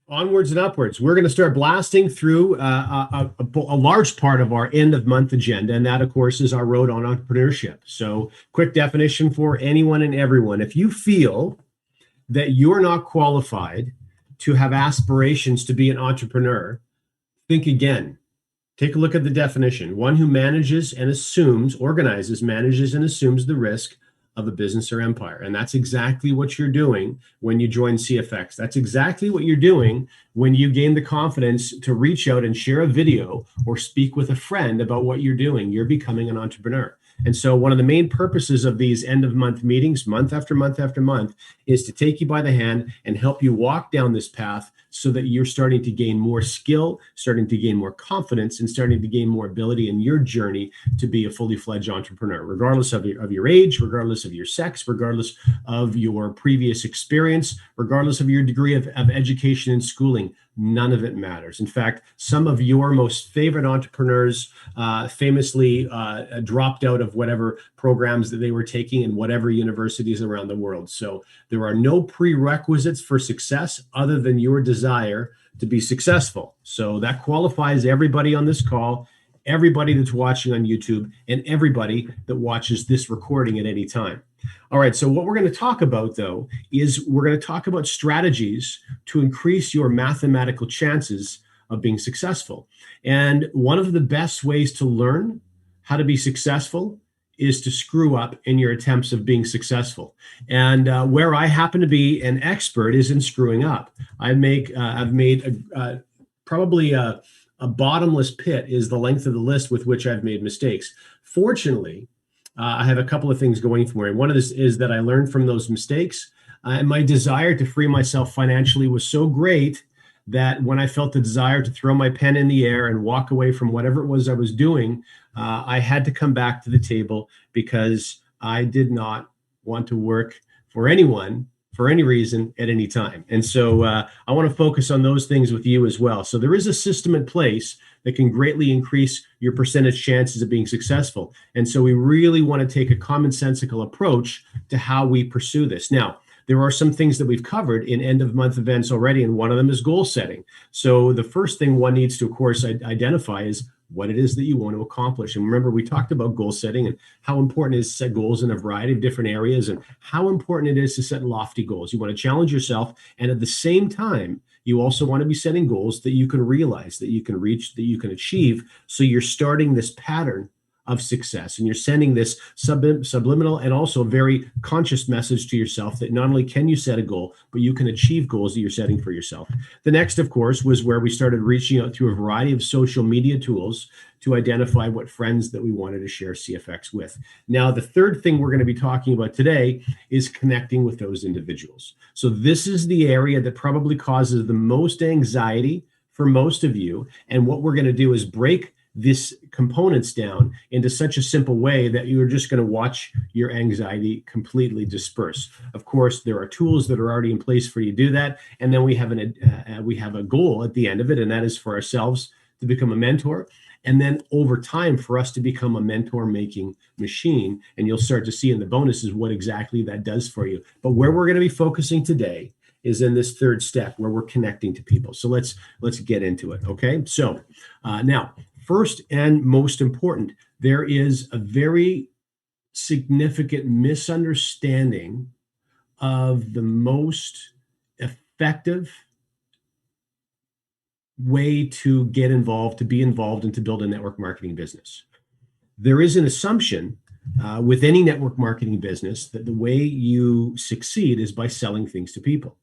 Onwards and upwards. We're going to start blasting through a large part of our end of month agenda, and that, of course, is our road on entrepreneurship. So, quick definition for anyone and everyone. If you feel that you're not qualified to have aspirations to be an entrepreneur, think again. Take a look at the definition. One who manages and assumes, organizes, manages and assumes the risk of a business or empire. And that's exactly what you're doing when you join CFX. That's exactly what you're doing when you gain the confidence to reach out and share a video or speak with a friend about what you're doing. You're becoming an entrepreneur. And so one of the main purposes of these end of month meetings, month after month after month, is to take you by the hand and help you walk down this path so that you're starting to gain more skill, starting to gain more confidence, and starting to gain more ability in your journey to be a fully fledged entrepreneur, regardless of your age, regardless of your sex, regardless of your previous experience, regardless of your degree of education and schooling. None of it matters. In fact, some of your most favorite entrepreneurs famously dropped out of whatever programs that they were taking in whatever universities around the world. So there are no prerequisites for success other than your desire to be successful. So that qualifies everybody on this call, everybody that's watching on YouTube, and everybody that watches this recording at any time. All right, so what we're going to talk about, though, is we're going to talk about strategies to increase your mathematical chances of being successful. And one of the best ways to learn how to be successful is to screw up in your attempts of being successful. And where I happen to be an expert is in screwing up. I've made probably a bottomless pit is the length of the list with which I've made mistakes. Fortunately, I have a couple of things going for me. One of this is that I learned from those mistakes, and my desire to free myself financially was so great that when I felt the desire to throw my pen in the air and walk away from whatever it was I was doing, I had to come back to the table because I did not want to work for anyone for any reason at any time. And so I want to focus on those things with you as well. So there is a system in place that can greatly increase your percentage chances of being successful. And so we really want to take a commonsensical approach to how we pursue this. Now, there are some things that we've covered in end of month events already, and one of them is goal setting. So the first thing one needs to, of course, identify is what it is that you want to accomplish. And remember, we talked about goal setting and how important it is to set goals in a variety of different areas and how important it is to set lofty goals. You want to challenge yourself, and at the same time, you also want to be setting goals that you can realize, that you can reach, that you can achieve. So you're starting this pattern of success, and you're sending this subliminal and also very conscious message to yourself that not only can you set a goal, but you can achieve goals that you're setting for yourself. The next, of course, was where we started reaching out through a variety of social media tools to identify what friends that we wanted to share CFX with. Now, the third thing we're going to be talking about today is connecting with those individuals. So this is the area that probably causes the most anxiety for most of you. And what we're going to do is break this components down into such a simple way that you're just going to watch your anxiety completely disperse. Of course, there are tools that are already in place for you to do that. And then we have a goal at the end of it, and that is for ourselves to become a mentor. And then over time for us to become a mentor making machine. And you'll start to see in the bonuses what exactly that does for you. But where we're going to be focusing today is in this third step where we're connecting to people. So let's get into it. Okay. So now, first and most important, there is a very significant misunderstanding of the most effective way to get involved, to be involved, and to build a network marketing business. There is an assumption with any network marketing business that the way you succeed is by selling things to people.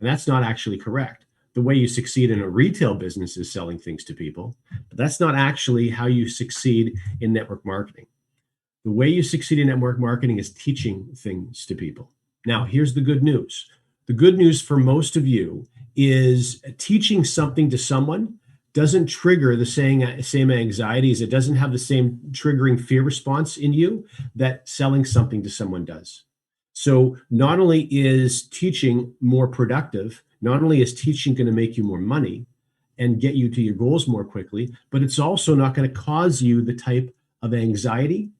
And that's not actually correct. The way you succeed in a retail business is selling things to people, but that's not actually how you succeed in network marketing. The way you succeed in network marketing is teaching things to people. Now, here's the good news. The good news for most of you is teaching something to someone doesn't trigger the same anxieties. It doesn't have the same triggering fear response in you that selling something to someone does. So not only is teaching more productive, not only is teaching going to make you more money, and get you to your goals more quickly, but it's also not going to cause you the type of anxiety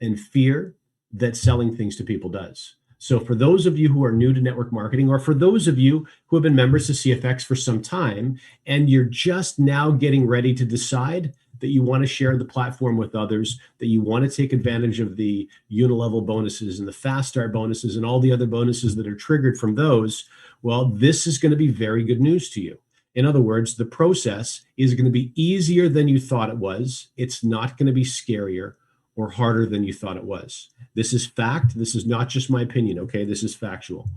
and fear that selling things to people does. So for those of you who are new to network marketing, or for those of you who have been members of CFX for some time, and you're just now getting ready to decide that you want to share the platform with others, that you want to take advantage of the unilevel bonuses and the fast start bonuses and all the other bonuses that are triggered from those, well, this is going to be very good news to you. In other words, the process is going to be easier than you thought it was. It's not going to be scarier or harder than you thought it was. This is fact. This is not just my opinion, okay? This is factual.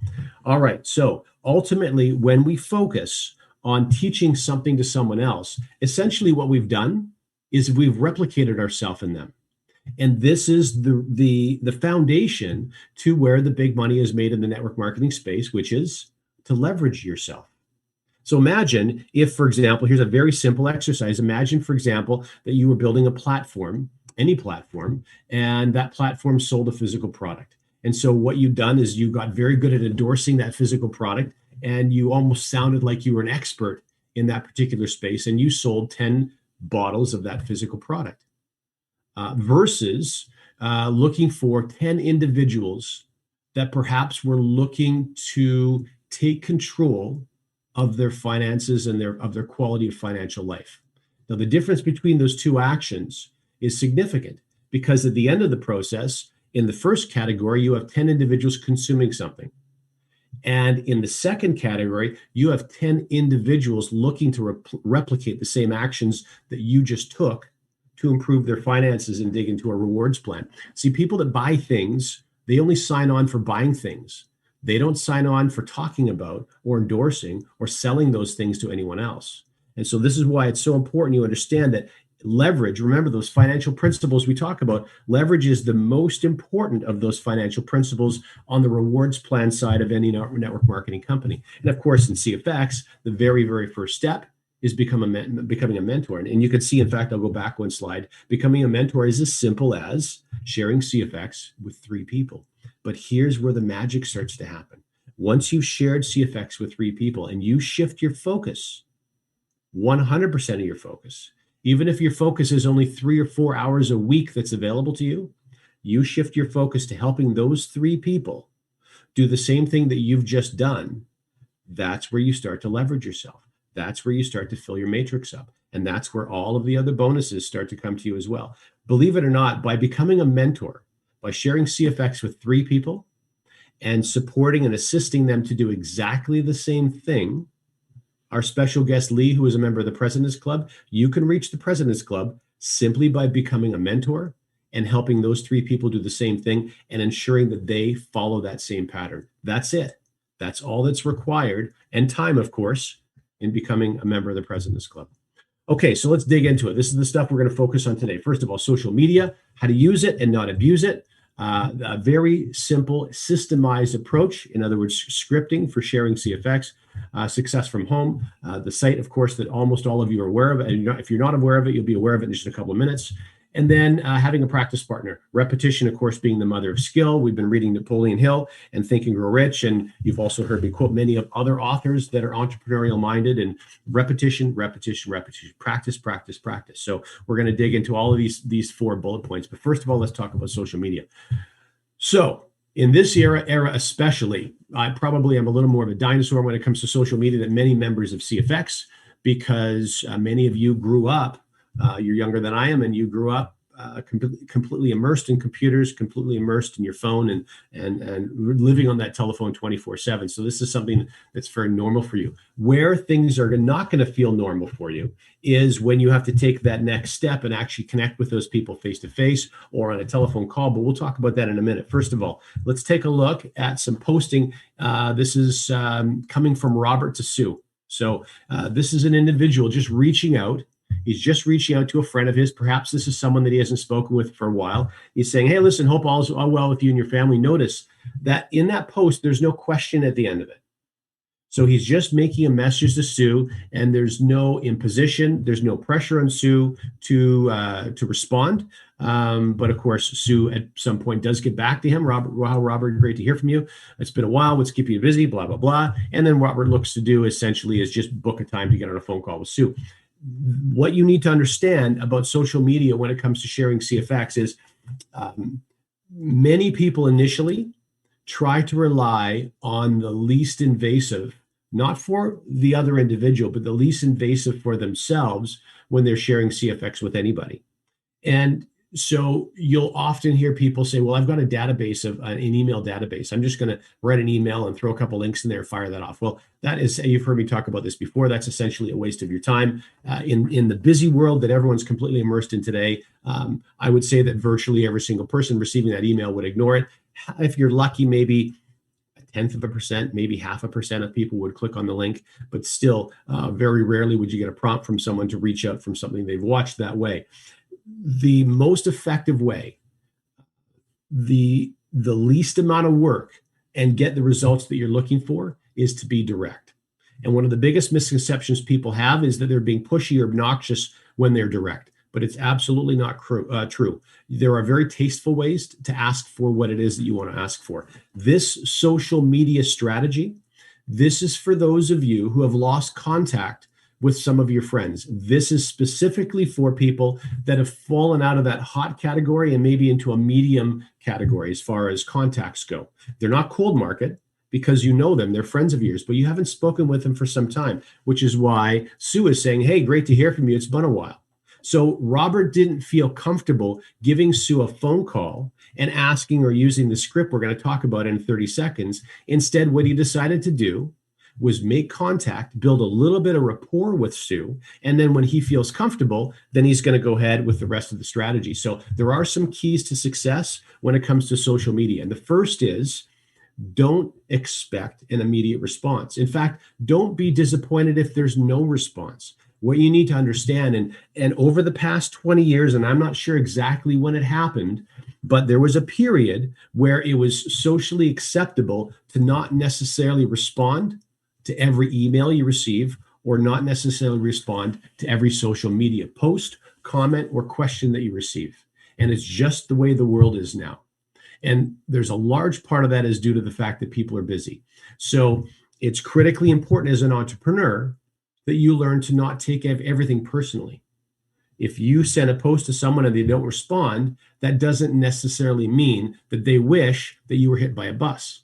All right, so ultimately, when we focus on teaching something to someone else, essentially what we've done is we've replicated ourselves in them. And this is the foundation to where the big money is made in the network marketing space, which is to leverage yourself. So imagine if, for example, here's a very simple exercise. Imagine, for example, that you were building a platform, any platform, and that platform sold a physical product. And so what you've done is you got very good at endorsing that physical product, and you almost sounded like you were an expert in that particular space, and you sold 10 bottles of that physical product versus looking for 10 individuals that perhaps were looking to take control of their finances and of their quality of financial life. Now, the difference between those two actions is significant because at the end of the process, in the first category, you have 10 individuals consuming something. And in the second category, you have 10 individuals looking to replicate the same actions that you just took to improve their finances and dig into a rewards plan. See, people that buy things, they only sign on for buying things. They don't sign on for talking about or endorsing or selling those things to anyone else. And so this is why it's so important you understand that leverage, remember those financial principles we talk about, leverage is the most important of those financial principles on the rewards plan side of any network marketing company. And of course, in CFX, the very, very first step is becoming a mentor. And you can see, in fact, I'll go back one slide. Becoming a mentor is as simple as sharing CFX with 3 people. But here's where the magic starts to happen. Once you've shared CFX with 3 people and you shift your focus, 100% of your focus, even if your focus is only 3 or 4 hours a week that's available to you, you shift your focus to helping those 3 people do the same thing that you've just done. That's where you start to leverage yourself. That's where you start to fill your matrix up. And that's where all of the other bonuses start to come to you as well. Believe it or not, by becoming a mentor, by sharing CFX with 3 people and supporting and assisting them to do exactly the same thing, our special guest, Lee, who is a member of the President's Club, you can reach the President's Club simply by becoming a mentor and helping those 3 people do the same thing and ensuring that they follow that same pattern. That's it. That's all that's required. And time, of course, in becoming a member of the President's Club. Okay, so let's dig into it. This is the stuff we're going to focus on today. First of all, social media, how to use it and not abuse it. A very simple, systemized approach. In other words, scripting for sharing CFX. Success from home, the site, of course, that almost all of you are aware of. And if you're not aware of it, you'll be aware of it in just a couple of minutes. And then having a practice partner. Repetition, of course, being the mother of skill. We've been reading Napoleon Hill and Think and Grow Rich. And you've also heard me quote many of other authors that are entrepreneurial minded. And repetition, repetition, repetition, practice, practice, practice. So we're going to dig into all of these 4 bullet points. But first of all, let's talk about social media. So in this era especially, I probably am a little more of a dinosaur when it comes to social media than many members of CFX, because many of you grew up, you're younger than I am, and you grew up completely immersed in computers, completely immersed in your phone and living on that telephone 24/7. So this is something that's very normal for you. Where things are not going to feel normal for you is when you have to take that next step and actually connect with those people face to face or on a telephone call. But we'll talk about that in a minute. First of all, let's take a look at some posting. This is coming from Robert to Sue. So this is an individual just reaching out. He's just reaching out to a friend of his. Perhaps this is someone that he hasn't spoken with for a while. He's saying, hey, listen, hope all's well with you and your family. Notice that in that post, there's no question at the end of it. So he's just making a message to Sue, and there's no imposition, there's no pressure on Sue to respond. But of course, Sue at some point does get back to him. Robert, wow, Robert, great to hear from you. It's been a while. What's keeping you busy? Blah blah blah. And then Robert looks to do essentially is just book a time to get on a phone call with Sue. What you need to understand about social media when it comes to sharing CFX is many people initially try to rely on the least invasive, not for the other individual, but the least invasive for themselves when they're sharing CFX with anybody. And so you'll often hear people say, well, I've got a database of an email database. I'm just going to write an email and throw a couple links in there, fire that off. Well, that is, you've heard me talk about this before. That's essentially a waste of your time. In the busy world that everyone's completely immersed in today, I would say that virtually every single person receiving that email would ignore it. If you're lucky, maybe 0.1%, maybe 0.5% of people would click on the link, but still very rarely would you get a prompt from someone to reach out from something they've watched that way. The most effective way, the least amount of work and get the results that you're looking for is to be direct. And one of the biggest misconceptions people have is that they're being pushy or obnoxious when they're direct, but it's absolutely not true. There are very tasteful ways to ask for what it is that you want to ask for. This social media strategy, this is for those of you who have lost contact with some of your friends. This is specifically for people that have fallen out of that hot category and maybe into a medium category as far as contacts go. They're not cold market because you know them, they're friends of yours, but you haven't spoken with them for some time, which is why Sue is saying, hey, great to hear from you. It's been a while. So Robert didn't feel comfortable giving Sue a phone call and asking or using the script we're going to talk about in 30 seconds. Instead, what he decided to do was make contact, build a little bit of rapport with Sue, and then when he feels comfortable, then he's going to go ahead with the rest of the strategy. So there are some keys to success when it comes to social media. And the first is don't expect an immediate response. In fact, don't be disappointed if there's no response. What you need to understand, and over the past 20 years, and I'm not sure exactly when it happened, but there was a period where it was socially acceptable to not necessarily respond to every email you receive or not necessarily respond to every social media post, comment, or question that you receive. And it's just the way the world is now. And there's a large part of that is due to the fact that people are busy. So it's critically important as an entrepreneur that you learn to not take everything personally. If you send a post to someone and they don't respond, that doesn't necessarily mean that they wish that you were hit by a bus.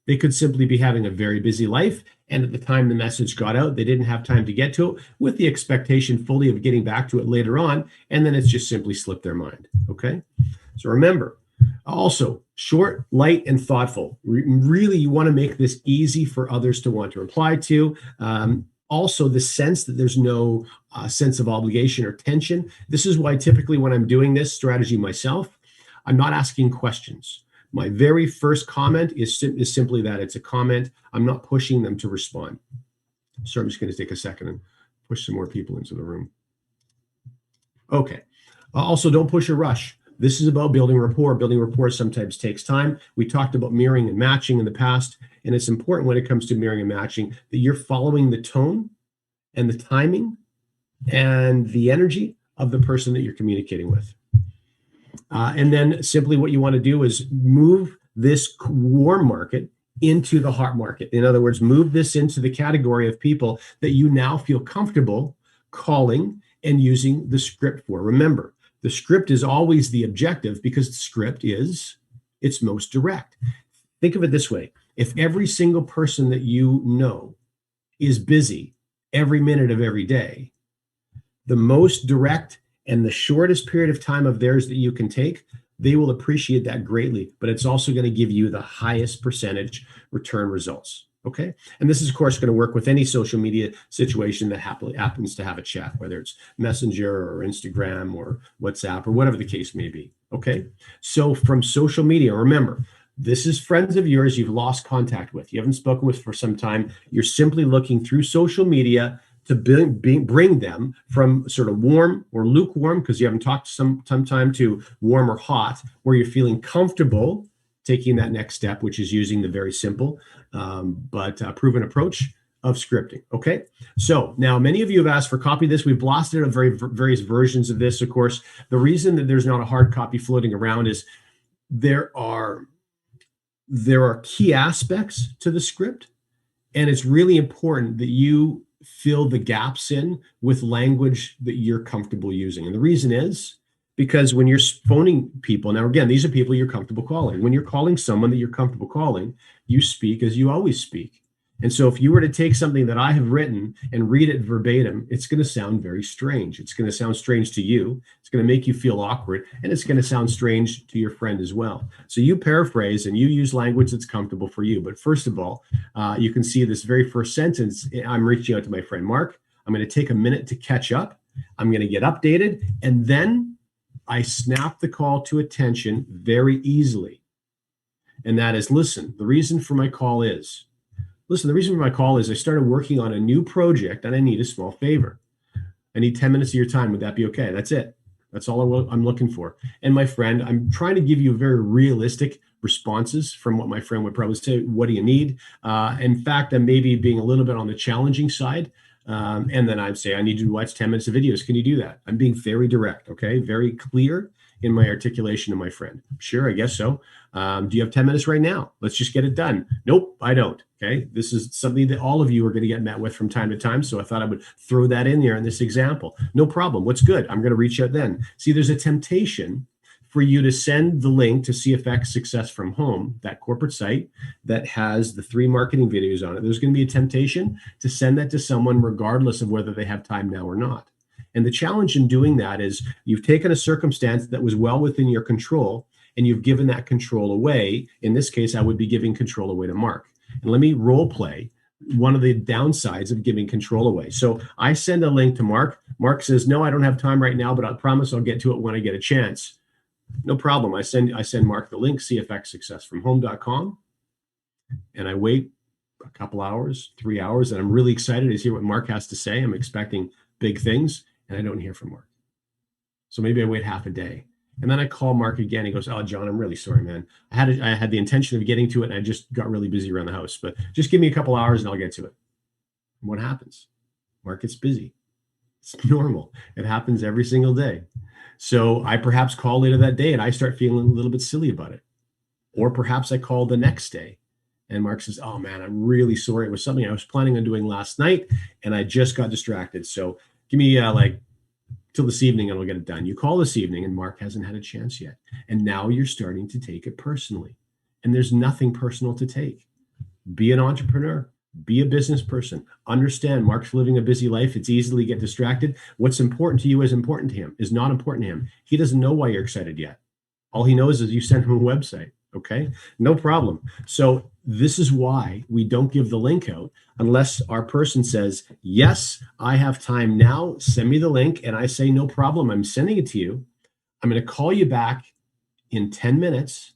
They could simply be having a very busy life, and at the time the message got out, they didn't have time to get to it with the expectation fully of getting back to it later on, and then it's just simply slipped their mind, okay? So remember, also, short, light, and thoughtful. Really, you want to make this easy for others to want to reply to. Also, the sense that there's no sense of obligation or tension. This is why typically when I'm doing this strategy myself, I'm not asking questions. My very first comment is simply that it's a comment. I'm not pushing them to respond. So I'm just going to take a second and push some more people into the room. Okay. Also, don't push or rush. This is about building rapport. Building rapport sometimes takes time. We talked about mirroring and matching in the past, and it's important when it comes to mirroring and matching that you're following the tone and the timing and the energy of the person that you're communicating with. And then simply what you want to do is move this warm market into the hot market. In other words, move this into the category of people that you now feel comfortable calling and using the script for. Remember, the script is always the objective because the script is its most direct. Think of it this way. If every single person that you know is busy every minute of every day, the most direct and the shortest period of time of theirs that you can take, they will appreciate that greatly, but it's also going to give you the highest percentage return results. Okay. And this is, of course, going to work with any social media situation that happens to have a chat, whether it's Messenger or Instagram or WhatsApp or whatever the case may be. Okay. So from social media, remember, this is friends of yours you've lost contact with, you haven't spoken with for some time. You're simply looking through social media to bring them from sort of warm or lukewarm, because you haven't talked some time, to warm or hot, where you're feeling comfortable taking that next step, which is using the very simple but proven approach of scripting. Okay. So now many of you have asked for a copy of this. We've blasted out various versions of this. Of course, the reason that there's not a hard copy floating around is there are key aspects to the script, and it's really important that you fill the gaps in with language that you're comfortable using. And the reason is because when you're phoning people, now again, these are people you're comfortable calling. When you're calling someone that you're comfortable calling, you speak as you always speak. And so if you were to take something that I have written and read it verbatim, it's going to sound very strange. It's going to sound strange to you. It's going to make you feel awkward, and it's going to sound strange to your friend as well. So you paraphrase and you use language that's comfortable for you. But first of all, you can see this very first sentence. I'm reaching out to my friend Mark. I'm going to take a minute to catch up. I'm going to get updated. And then I snap the call to attention very easily. And that is, listen, the reason for my call is, I started working on a new project and I need a small favor. I need 10 minutes of your time. Would that be okay? That's it. That's all I'm looking for. And my friend, I'm trying to give you very realistic responses from what my friend would probably say. What do you need? In fact, I'm maybe being a little bit on the challenging side. And then I'd say, I need you to watch 10 minutes of videos. Can you do that? I'm being very direct, okay? Very clear in my articulation to my friend. Sure, I guess so. Do you have 10 minutes right now? Let's just get it done. Nope, I don't. Okay. This is something that all of you are going to get met with from time to time. So I thought I would throw that in there in this example. No problem. What's good? I'm going to reach out then. See, there's a temptation for you to send the link to CFX Success from Home, that corporate site that has the 3 marketing videos on it. There's going to be a temptation to send that to someone regardless of whether they have time now or not. And the challenge in doing that is you've taken a circumstance that was well within your control and you've given that control away. In this case, I would be giving control away to Mark. And let me role play one of the downsides of giving control away. So I send a link to Mark. Mark says, no, I don't have time right now, but I promise I'll get to it when I get a chance. No problem. I send Mark the link, cfxsuccessfromhome.com. And I wait a couple hours, 3 hours, and I'm really excited to hear what Mark has to say. I'm expecting big things, and I don't hear from Mark. So maybe I wait half a day. And then I call Mark again. He goes, oh, John, I'm really sorry, man. I had the intention of getting to it, and I just got really busy around the house. But just give me a couple hours, and I'll get to it. And what happens? Mark gets busy. It's normal. It happens every single day. So I perhaps call later that day, and I start feeling a little bit silly about it. Or perhaps I call the next day, and Mark says, oh, man, I'm really sorry. It was something I was planning on doing last night, and I just got distracted. So give me till this evening and I'll get it done. You call this evening and Mark hasn't had a chance yet. And now you're starting to take it personally. And there's nothing personal to take. Be an entrepreneur. Be a business person. Understand Mark's living a busy life. It's easily get distracted. What's important to you is important to him, is not important to him. He doesn't know why you're excited yet. All he knows is you sent him a website. Okay, no problem. So this is why we don't give the link out unless our person says, yes, I have time now. Send me the link. And I say, no problem. I'm sending it to you. I'm going to call you back in 10 minutes.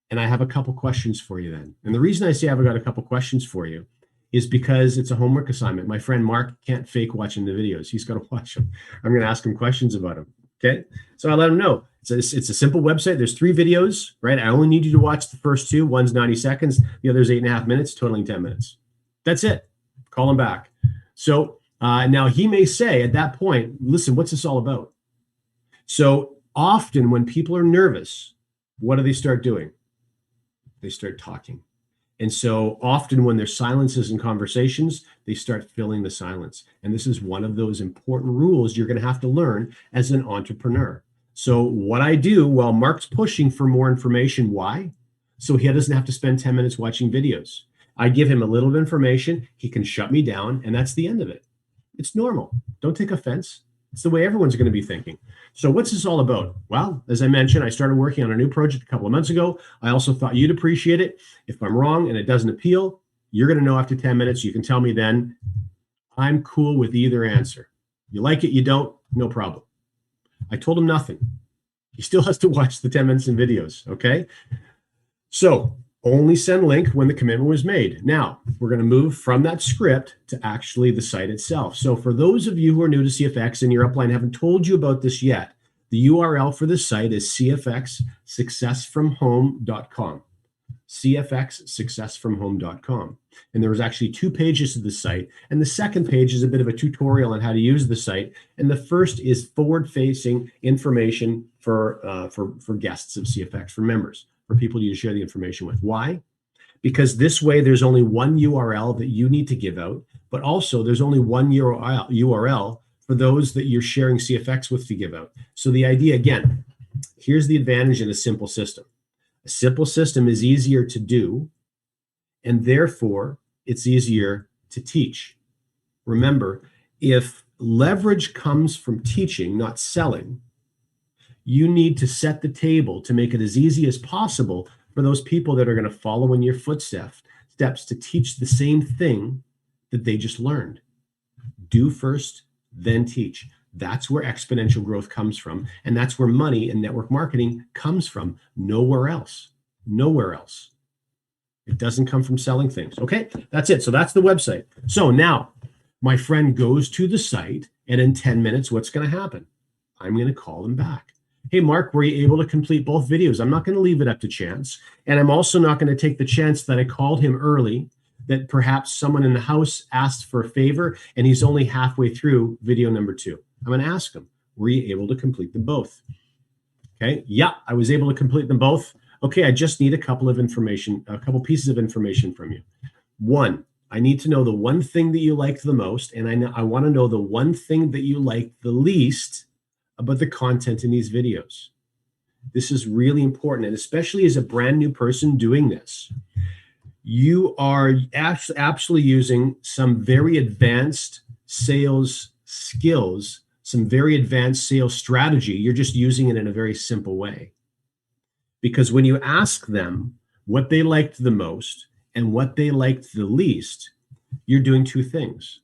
And I have a couple questions for you then. And the reason I say I've got a couple questions for you is because it's a homework assignment. My friend Mark can't fake watching the videos. He's got to watch them. I'm going to ask him questions about them. Okay, so I let him know. It's a simple website. There's 3 videos, right? I only need you to watch the first 2. One's 90 seconds. The other's 8.5 minutes, totaling 10 minutes. That's it. Call him back. So now he may say at that point, listen, what's this all about? So often when people are nervous, what do they start doing? They start talking. And so often when there's silences in conversations, they start filling the silence. And this is one of those important rules you're going to have to learn as an entrepreneur. So what I do while Mark's pushing for more information, why? So he doesn't have to spend 10 minutes watching videos. I give him a little bit of information. He can shut me down, and that's the end of it. It's normal. Don't take offense. It's the way everyone's going to be thinking. So what's this all about? Well, as I mentioned, I started working on a new project a couple of months ago. I also thought you'd appreciate it. If I'm wrong and it doesn't appeal, you're going to know after 10 minutes. You can tell me then. I'm cool with either answer. You like it, you don't, no problem. I told him nothing. He still has to watch the 10 minutes in videos, okay? So only send link when the commitment was made. Now, we're going to move from that script to actually the site itself. So for those of you who are new to CFX and your upline haven't told you about this yet, the URL for this site is cfxsuccessfromhome.com. cfxsuccessfromhome.com. And there was actually 2 pages of the site. And the second page is a bit of a tutorial on how to use the site. And the first is forward-facing information for guests of CFX, for members, for people you share the information with. Why? Because this way there's only one URL that you need to give out, but also there's only one URL for those that you're sharing CFX with to give out. So the idea, again, here's the advantage in a simple system. A simple system is easier to do, and therefore it's easier to teach. Remember, if leverage comes from teaching, not selling, you need to set the table to make it as easy as possible for those people that are going to follow in your footsteps to teach the same thing that they just learned. Do first, then teach. That's where exponential growth comes from. And that's where money and network marketing comes from. Nowhere else. Nowhere else. It doesn't come from selling things. Okay, that's it. So that's the website. So now my friend goes to the site, and in 10 minutes, what's going to happen? I'm going to call him back. Hey, Mark, were you able to complete both videos? I'm not going to leave it up to chance. And I'm also not going to take the chance that I called him early, that perhaps someone in the house asked for a favor and he's only halfway through video number 2. I'm going to ask him, were you able to complete them both? Okay. Yeah, I was able to complete them both. Okay. I just need a couple pieces of information from you. 1, I need to know the one thing that you liked the most. And I want to know the one thing that you liked the least about the content in these videos. This is really important. And especially as a brand new person doing this, you are absolutely using some very advanced sales skills, some very advanced sales strategy. You're just using it in a very simple way. Because when you ask them what they liked the most and what they liked the least, you're doing 2 things.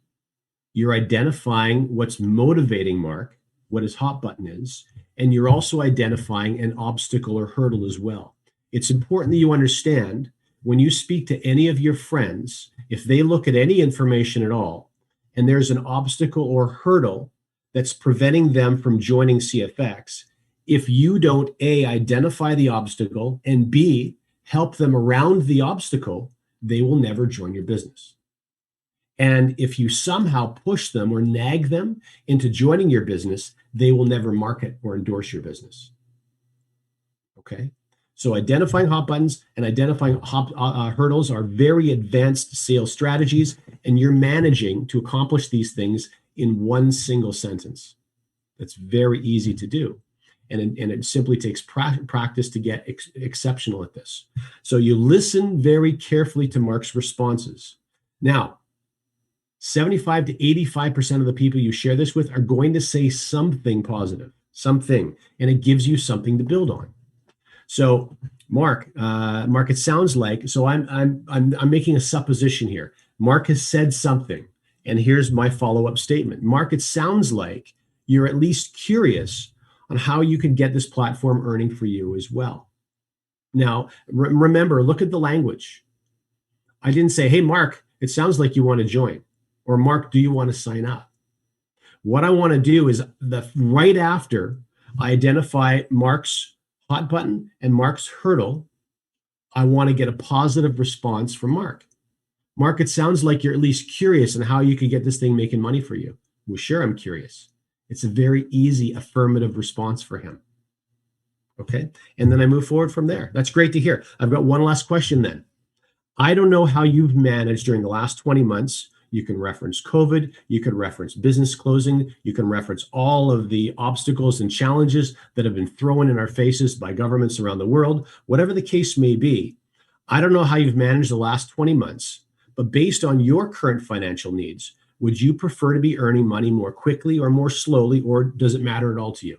You're identifying what's motivating Mark, what his hot button is, and you're also identifying an obstacle or hurdle as well. It's important that you understand when you speak to any of your friends, if they look at any information at all, and there's an obstacle or hurdle that's preventing them from joining CFX, if you don't A, identify the obstacle, and B, help them around the obstacle, they will never join your business. And if you somehow push them or nag them into joining your business, they will never market or endorse your business. Okay? So identifying hot buttons and identifying hurdles are very advanced sales strategies, and you're managing to accomplish these things in one single sentence. That's very easy to do. And it simply takes practice to get exceptional at this. So you listen very carefully to Mark's responses. Now, 75 to 85% of the people you share this with are going to say something positive, something, and it gives you something to build on. So, Mark, it sounds like, so I'm making a supposition here. Mark has said something, and here's my follow-up statement. Mark, it sounds like you're at least curious on how you can get this platform earning for you as well. Now, remember, look at the language. I didn't say, hey, Mark, it sounds like you want to join. Or Mark, do you want to sign up? What I want to do is right after I identify Mark's hot button and Mark's hurdle, I want to get a positive response from Mark. Mark, it sounds like you're at least curious on how you could get this thing making money for you. Well, sure, I'm curious. It's a very easy affirmative response for him. Okay. And then I move forward from there. That's great to hear. I've got one last question then. I don't know how you've managed during the last 20 months. You can reference COVID. You can reference business closing. You can reference all of the obstacles and challenges that have been thrown in our faces by governments around the world. Whatever the case may be, I don't know how you've managed the last 20 months, but based on your current financial needs, would you prefer to be earning money more quickly or more slowly, or does it matter at all to you?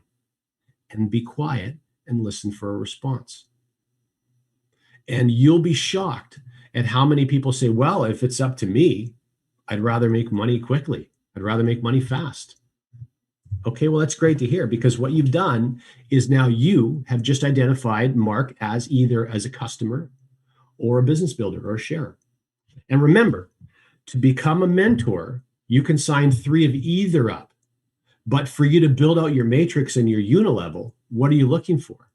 And be quiet and listen for a response. And you'll be shocked at how many people say, well, if it's up to me, I'd rather make money quickly. I'd rather make money fast. Okay, well, that's great to hear, because what you've done is now you have just identified Mark as either as a customer or a business builder or a sharer. And remember, to become a mentor, you can sign 3 of either up. But for you to build out your matrix and your unilevel, what are you looking for?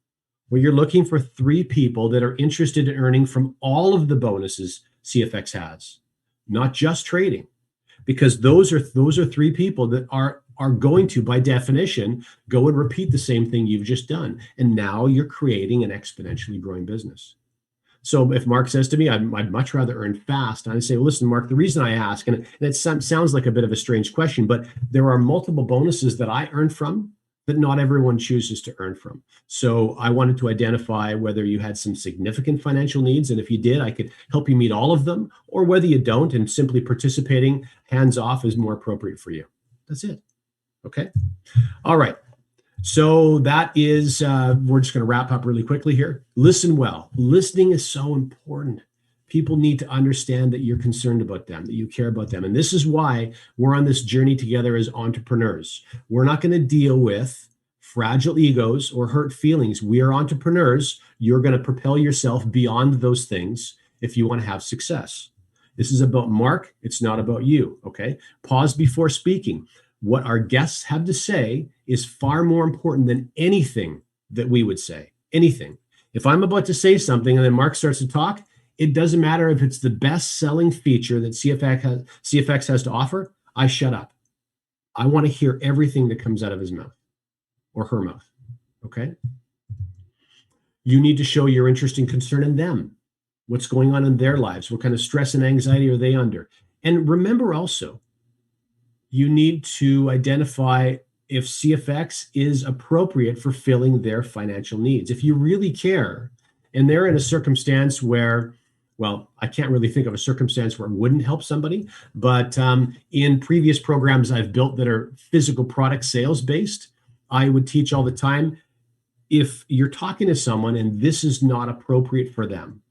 Well, you're looking for 3 people that are interested in earning from all of the bonuses CFX has, not just trading, because those are 3 people that are going to, by definition, go and repeat the same thing you've just done. And now you're creating an exponentially growing business. So if Mark says to me, I'd much rather earn fast, and I say, well, listen, Mark, the reason I ask, and it sounds like a bit of a strange question, but there are multiple bonuses that I earn from that not everyone chooses to earn from. So I wanted to identify whether you had some significant financial needs, and if you did, I could help you meet all of them, or whether you don't, and simply participating hands off is more appropriate for you. That's it. Okay. All right. So that is, we're just going to wrap up really quickly here. Listen well. Listening is so important. People need to understand that you're concerned about them, that you care about them. And this is why we're on this journey together as entrepreneurs. We're not going to deal with fragile egos or hurt feelings. We are entrepreneurs. You're going to propel yourself beyond those things if you want to have success. This is about Mark. It's not about you. Okay. Pause before speaking. What our guests have to say is far more important than anything that we would say. Anything. If I'm about to say something and then Mark starts to talk, it doesn't matter if it's the best-selling feature that CFX has to offer. I shut up. I want to hear everything that comes out of his mouth or her mouth. Okay? You need to show your interest and concern in them. What's going on in their lives? What kind of stress and anxiety are they under? And remember also, you need to identify if CFX is appropriate for filling their financial needs. If you really care, and they're in a circumstance where, well, I can't really think of a circumstance where it wouldn't help somebody, but in previous programs I've built that are physical product sales based, I would teach all the time, if you're talking to someone and this is not appropriate for them,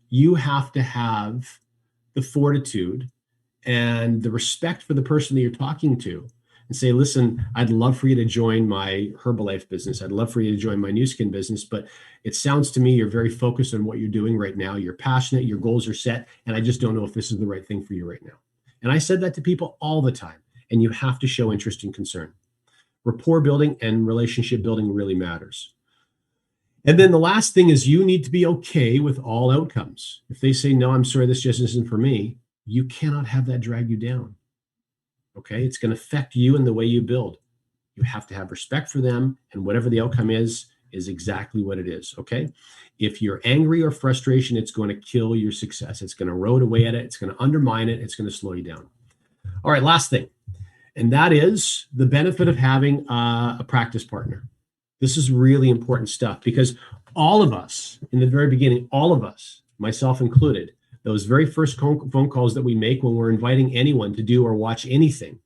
you have to have the fortitude and the respect for the person that you're talking to and say, listen, I'd love for you to join my Herbalife business. I'd love for you to join my New Skin business, but it sounds to me you're very focused on what you're doing right now. You're passionate, your goals are set, and I just don't know if this is the right thing for you right now. And I said that to people all the time, and you have to show interest and concern. Rapport building and relationship building really matters. And then the last thing is you need to be okay with all outcomes. If they say, no, I'm sorry, this just isn't for me, you cannot have that drag you down. Okay, it's going to affect you and the way you build. You have to have respect for them, and whatever the outcome is exactly what it is. Okay, if you're angry or frustration, it's going to kill your success. It's going to erode away at it. It's going to undermine it. It's going to slow you down. All right, last thing, and that is the benefit of having a practice partner. This is really important stuff because all of us, in the very beginning, all of us, myself included, those very first phone calls that we make when we're inviting anyone to do or watch anything,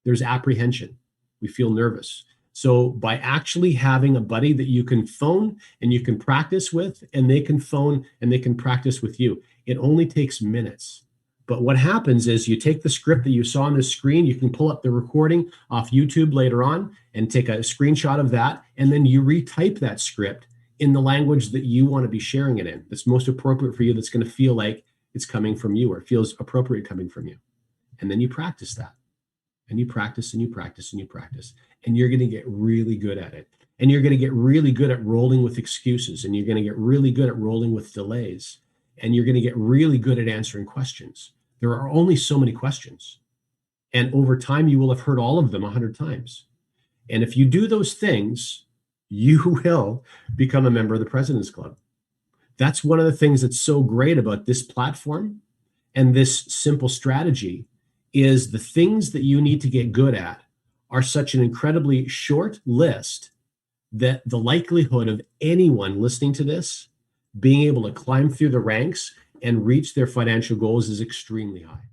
there's apprehension. We feel nervous. So by actually having a buddy that you can phone and you can practice with, and they can phone and they can practice with you, it only takes minutes. But what happens is you take the script that you saw on the screen, you can pull up the recording off YouTube later on and take a screenshot of that, and then you retype that script in the language that you want to be sharing it in, that's most appropriate for you, that's going to feel like it's coming from you or it feels appropriate coming from you. And then you practice that. And you practice and you practice and you practice. And you're going to get really good at it. And you're going to get really good at rolling with excuses. And you're going to get really good at rolling with delays. And you're going to get really good at answering questions. There are only so many questions. And over time, you will have heard all of them 100 times. And if you do those things, you will become a member of the President's Club. That's one of the things that's so great about this platform and this simple strategy is the things that you need to get good at are such an incredibly short list that the likelihood of anyone listening to this being able to climb through the ranks and reach their financial goals is extremely high.